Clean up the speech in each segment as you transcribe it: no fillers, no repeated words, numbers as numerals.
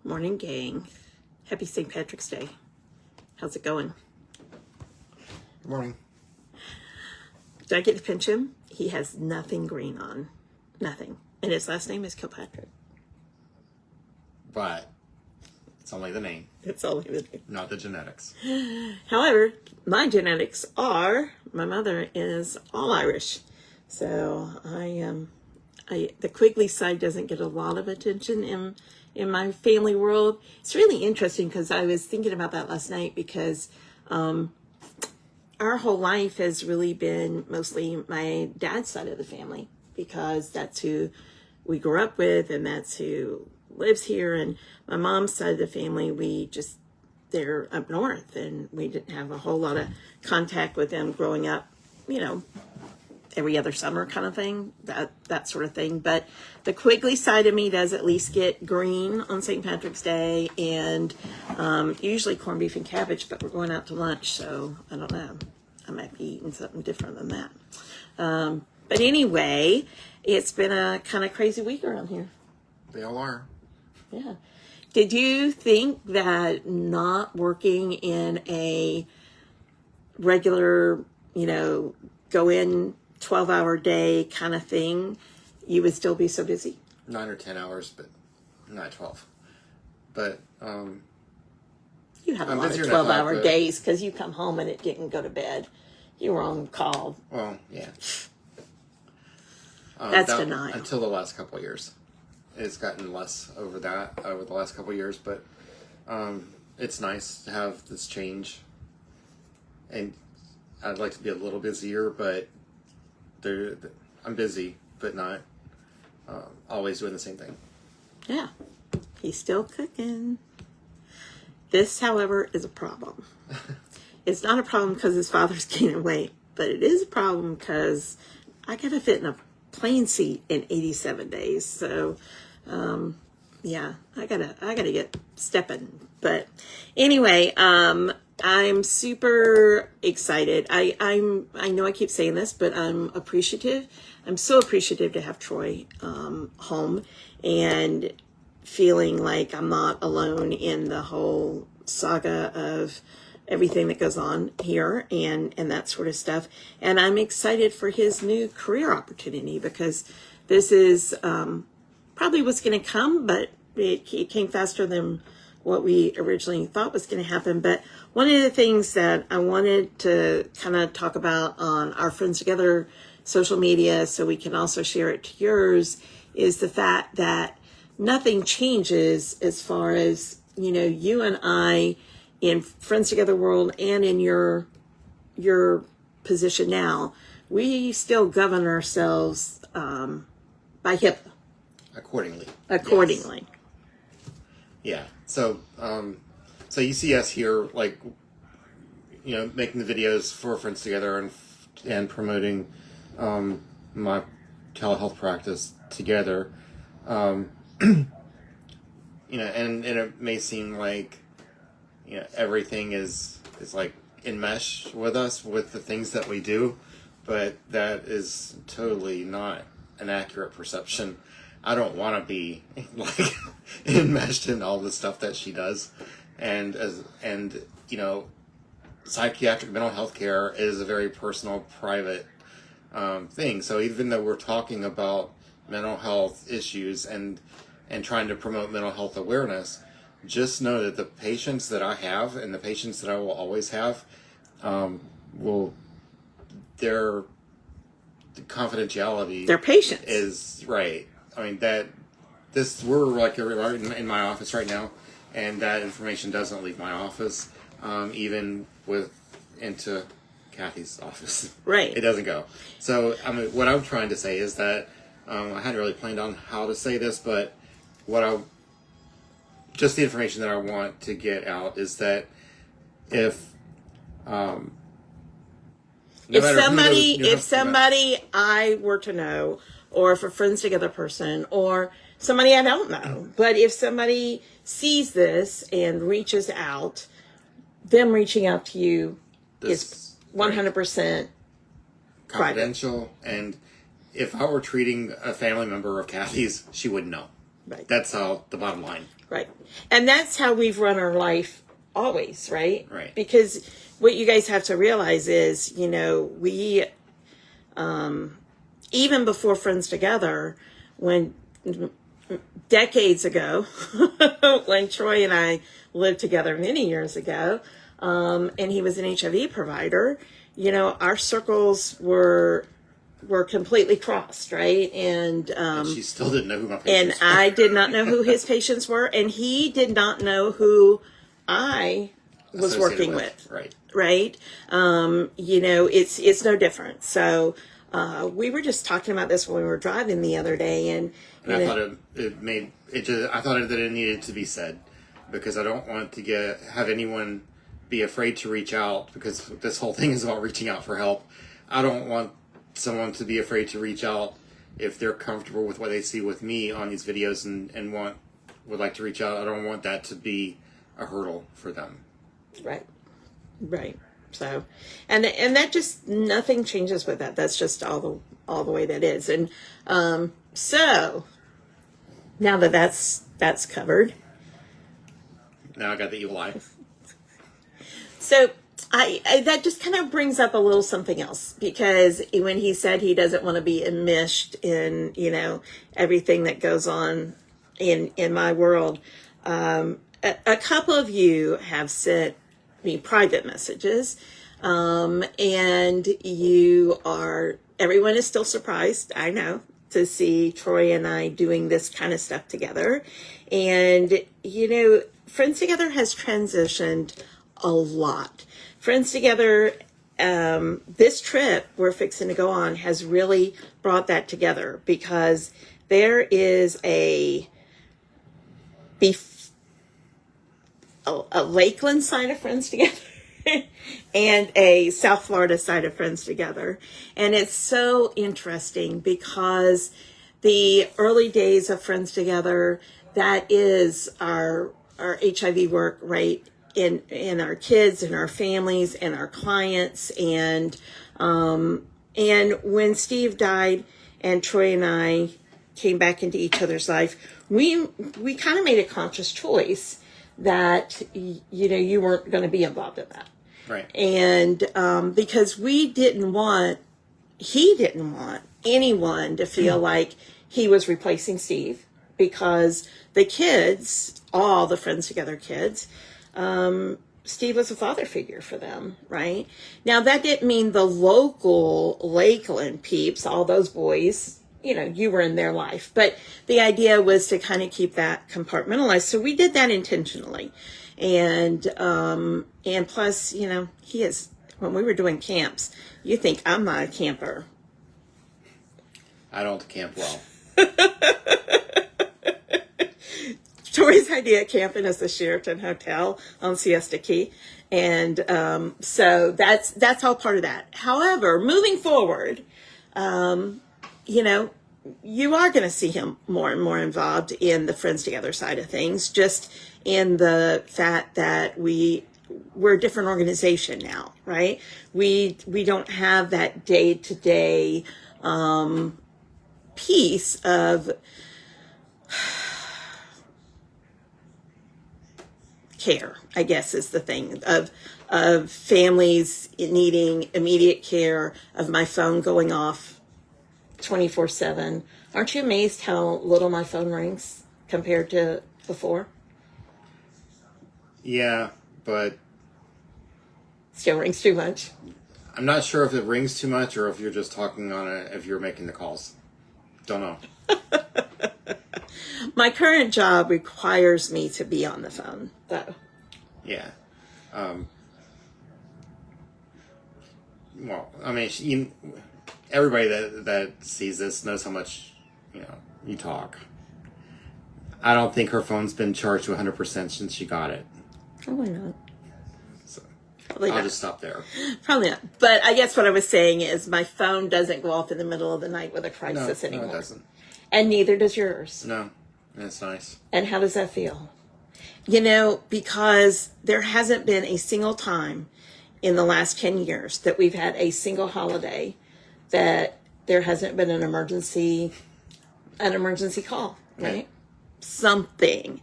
Morning, gang. Happy St. Patrick's Day. How's it going? Good morning. Did I get to pinch him? He has nothing green on. Nothing. And his last name is Kilpatrick. But it's only the name, That's all he would do. not the genetics. However, my genetics are, my mother is all Irish. So the Quigley side doesn't get a lot of attention in my family world. It's really interesting because I was thinking about that last night because our whole life has really been mostly my dad's side of the family because that's who we grew up with and that's who lives here. And my mom's side of the family, they're up north and we didn't have a whole lot of contact with them growing up, every other summer kind of thing, that sort of thing. But the Quigley side of me does at least get green on St. Patrick's Day and usually corned beef and cabbage, but we're going out to lunch, so I don't know. I might be eating something different than that. But anyway, it's been a kind of crazy week around here. They all are. Yeah. Did you think that not working in a regular, go in 12-hour day kind of thing, you would still be so busy? 9 or 10 hours, but not 12. But you have a I'm lot of busier than I thought, 12-hour but- days because you come home and it didn't go to bed. You were on call. well, yeah. That's denial. Until the last couple of years, it's gotten less over the last couple of years. But it's nice to have this change, and I'd like to be a little busier, but I'm busy, but not always doing the same thing. Yeah. He's still cooking. This, however, is a problem. It's not a problem because his father's gaining weight, but it is a problem because I got to fit in a plane seat in 87 days. So, yeah, I gotta get stepping. But anyway, I'm super excited. I know I keep saying this, but I'm appreciative. I'm so appreciative to have Troy home and feeling like I'm not alone in the whole saga of everything that goes on here and that sort of stuff. And I'm excited for his new career opportunity because this is probably what's going to come, but it came faster than what we originally thought was going to happen. But one of the things that I wanted to kind of talk about on our Friends Together social media, so we can also share it to yours, is the fact that nothing changes as far as, you and I in Friends Together world and in your position now, we still govern ourselves by HIPAA. Accordingly. Accordingly. Yes. Yeah. So you see us here, like, making the videos for Friends Together and promoting my telehealth practice together. And it may seem like, everything is like enmeshed with us with the things that we do, but that is totally not an accurate perception. I don't want to be like enmeshed in all the stuff that she does, and psychiatric mental health care is a very personal, private thing. So even though we're talking about mental health issues and trying to promote mental health awareness, just know that the patients that I have and the patients that I will always have, their confidentiality, Their patients is right. I mean we're like in my office right now, and that information doesn't leave my office, even into Kathy's office. Right. It doesn't go. So what I'm trying to say is that I hadn't really planned on how to say this, but just the information that I want to get out is that if somebody I were to know, or if a Friends Together person, or somebody I don't know, but if somebody sees this and reaches out, them reaching out to you is 100% confidential. And if I were treating a family member of Kathy's, she would know. Right. That's how the bottom line. Right. And that's how we've run our life always, right? Right. Because what you guys have to realize is, we, even before Friends Together, when decades ago, when Troy and I lived together many years ago, and he was an HIV provider, our circles were completely crossed, right? And She still didn't know who my and patients were. I did not know who his patients were, and he did not know who I was Associated working with. Right. Right? It's no different. So we were just talking about this when we were driving the other day, and I thought I thought that it needed to be said, because I don't want to have anyone be afraid to reach out, because this whole thing is about reaching out for help. I don't want someone to be afraid to reach out if they're comfortable with what they see with me on these videos and would like to reach out. I don't want that to be a hurdle for them. Right. So, and that just, nothing changes with that. That's just all the way that is. And so now that's covered. Now I got the evil eye. So I that just kind of brings up a little something else, because when he said he doesn't want to be enmeshed in everything that goes on in my world, a couple of you have sent me private messages, and everyone is still surprised, I know, to see Troy and I doing this kind of stuff together. And Friends Together has transitioned a lot. Friends Together, this trip we're fixing to go on has really brought that together, because there is a Lakeland side of Friends Together and a South Florida side of Friends Together. And it's so interesting, because the early days of Friends Together, that is our HIV work, right? In our kids and our families and our clients. And when Steve died and Troy and I came back into each other's life, we kind of made a conscious choice that, you weren't going to be involved in that. Right. And because he didn't want anyone to feel like he was replacing Steve, because the kids, all the Friends Together kids, Steve was a father figure for them, right? Now, that didn't mean the local Lakeland peeps, all those boys, you were in their life. But the idea was to kind of keep that compartmentalized. So we did that intentionally. And plus, he is, when we were doing camps, you think I'm not a camper. I don't camp well. Tori's idea of camping is the Sheraton Hotel on Siesta Key. And so that's all part of that. However, moving forward, you are going to see him more and more involved in the Friends Together side of things, just in the fact that we're a different organization now, right? We don't have that day-to-day piece of care, I guess, is the thing, of families needing immediate care, of my phone going off 24/7. Aren't you amazed how little my phone rings compared to before? Yeah, but Still rings too much. I'm not sure if it rings too much or if you're just talking on it, if you're making the calls. Don't know. My current job requires me to be on the phone, though. Yeah. Well, I mean, everybody that sees this knows how much, you talk. I don't think her phone's been charged to 100% since she got it. Probably not. So Probably I'll not. just stop there. Probably not. But I guess what I was saying is my phone doesn't go off in the middle of the night with a crisis anymore. No, it doesn't. And neither does yours. No, that's nice. And how does that feel? Because there hasn't been a single time in the last 10 years that we've had a single holiday that there hasn't been an emergency call, right? something.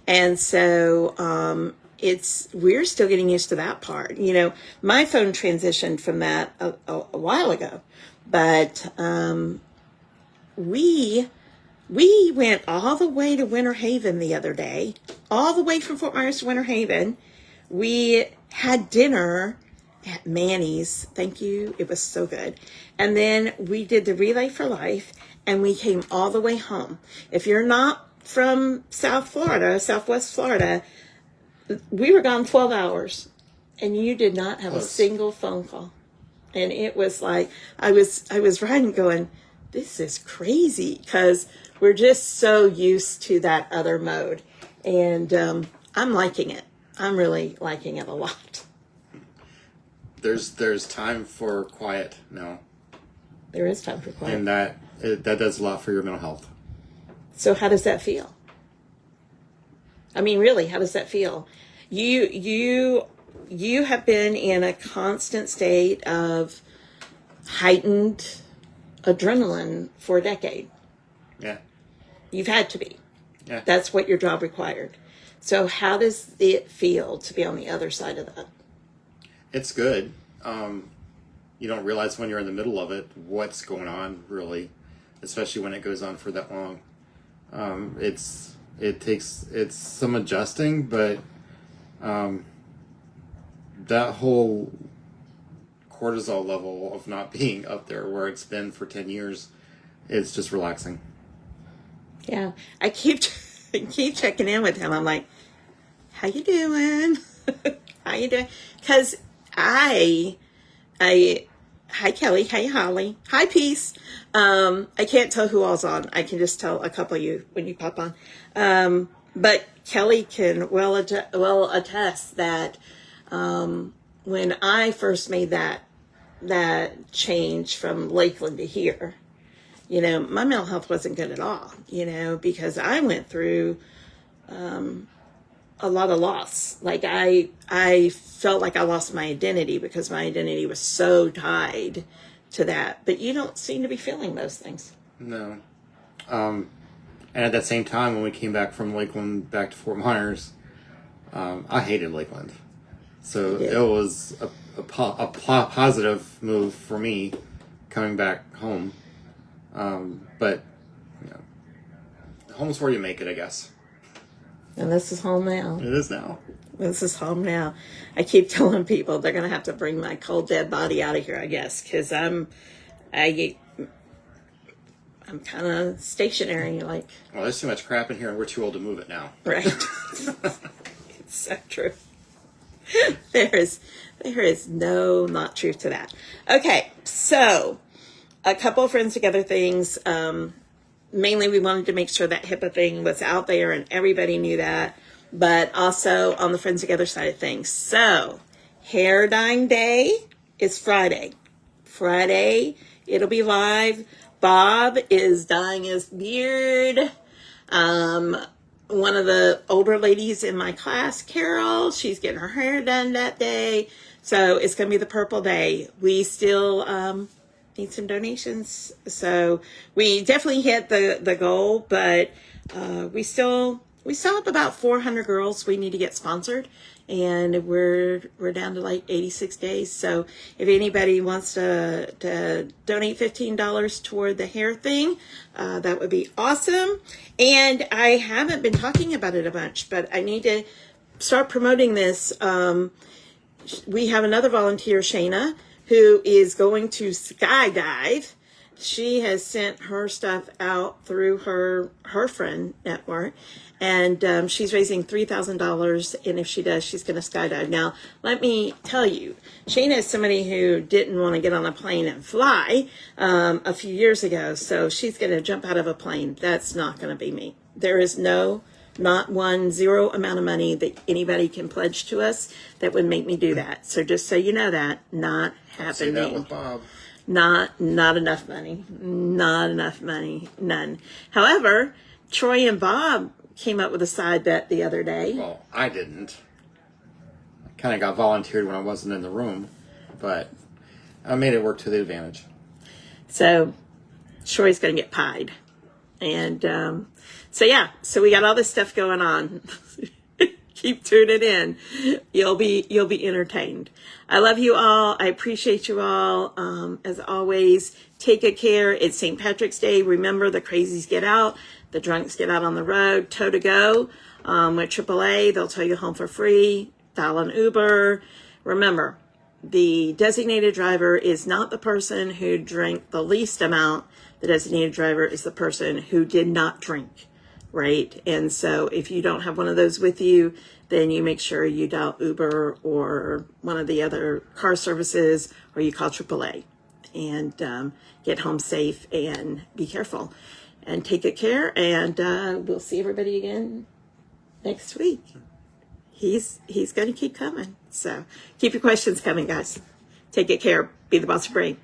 And so we're still getting used to that part. You know, my phone transitioned from that a while ago, but we went all the way to Winter Haven the other day, all the way from Fort Myers to Winter Haven. We had dinner at Manny's. Thank you. It was so good. And then we did the Relay for Life, and we came all the way home. If you're not from Southwest Florida, we were gone 12 hours, and you did not have a single phone call. And it was like, I was riding going, this is crazy, because we're just so used to that other mode. And I'm liking it. I'm really liking it a lot. There's time for quiet now. There is time for quiet. And that does a lot for your mental health. So how does that feel? I mean, really, how does that feel? You have been in a constant state of heightened adrenaline for a decade. Yeah. You've had to be. Yeah. That's what your job required. So how does it feel to be on the other side of that? It's good. You don't realize when you're in the middle of it what's going on, really, especially when it goes on for that long. It's some adjusting, but that whole cortisol level of not being up there where it's been for 10 years, it's just relaxing. Yeah, I keep checking in with him. I'm like, how you doing? How you doing? Because hi Kelly, hi Holly, hi Peace. I can't tell who all's on. I can just tell a couple of you when you pop on. But Kelly can well attest that when I first made that change from Lakeland to here, you know, my mental health wasn't good at all, you know, because I went through a lot of loss. Like I felt like I lost my identity because my identity was so tied to that. But you don't seem to be feeling those things. No. And at that same time, when we came back from Lakeland back to Fort Myers, I hated Lakeland. So it was a positive move for me coming back home. But you know, home's where you make it, I guess. And this is home now. It is now. This is home now. I keep telling people they're going to have to bring my cold dead body out of here, I guess, because I'm kind of stationary. Like, well, there's too much crap in here, and we're too old to move it now. Right. It's so true. There is no not truth to that. Okay, so a couple of Friends Together things. Mainly, we wanted to make sure that HIPAA thing was out there and everybody knew that, but also on the Friends Together side of things. So, hair dyeing day is Friday. It'll be live. Bob is dyeing his beard. One of the older ladies in my class, Carol, she's getting her hair done that day. So, it's going to be the purple day. We still need some donations. So we definitely hit the goal, but we still have about 400 girls we need to get sponsored, and we're down to like 86 days. So if anybody wants to donate $15 toward the hair thing, that would be awesome. And I haven't been talking about it a bunch, but I need to start promoting this. We have another volunteer, Shayna, who is going to skydive. She has sent her stuff out through her friend network, and she's raising $3,000, and if she does, she's going to skydive. Now, let me tell you, Shayna is somebody who didn't want to get on a plane and fly a few years ago, so she's going to jump out of a plane. That's not going to be me. There is zero amount of money that anybody can pledge to us that would make me do that. So just so you know that, not happening. Say that with Bob. Not enough money. Not enough money. None. However, Troy and Bob came up with a side bet the other day. Well, I didn't. I kind of got volunteered when I wasn't in the room, but I made it work to the advantage. So Troy's going to get pied. And So yeah, so we got all this stuff going on. Keep tuning in. You'll be entertained. I love you all. I appreciate you all. As always, take good care. It's St. Patrick's Day. Remember, the crazies get out, the drunks get out on the road. Tow to go with AAA. They'll tow you home for free. Dial an Uber. Remember, the designated driver is not the person who drank the least amount. The designated driver is the person who did not drink, right? And so if you don't have one of those with you, then you make sure you dial Uber or one of the other car services, or you call AAA and get home safe, and be careful and take good care. And we'll see everybody again next week. He's going to keep coming. So keep your questions coming, guys. Take good care. Be the boss of brain.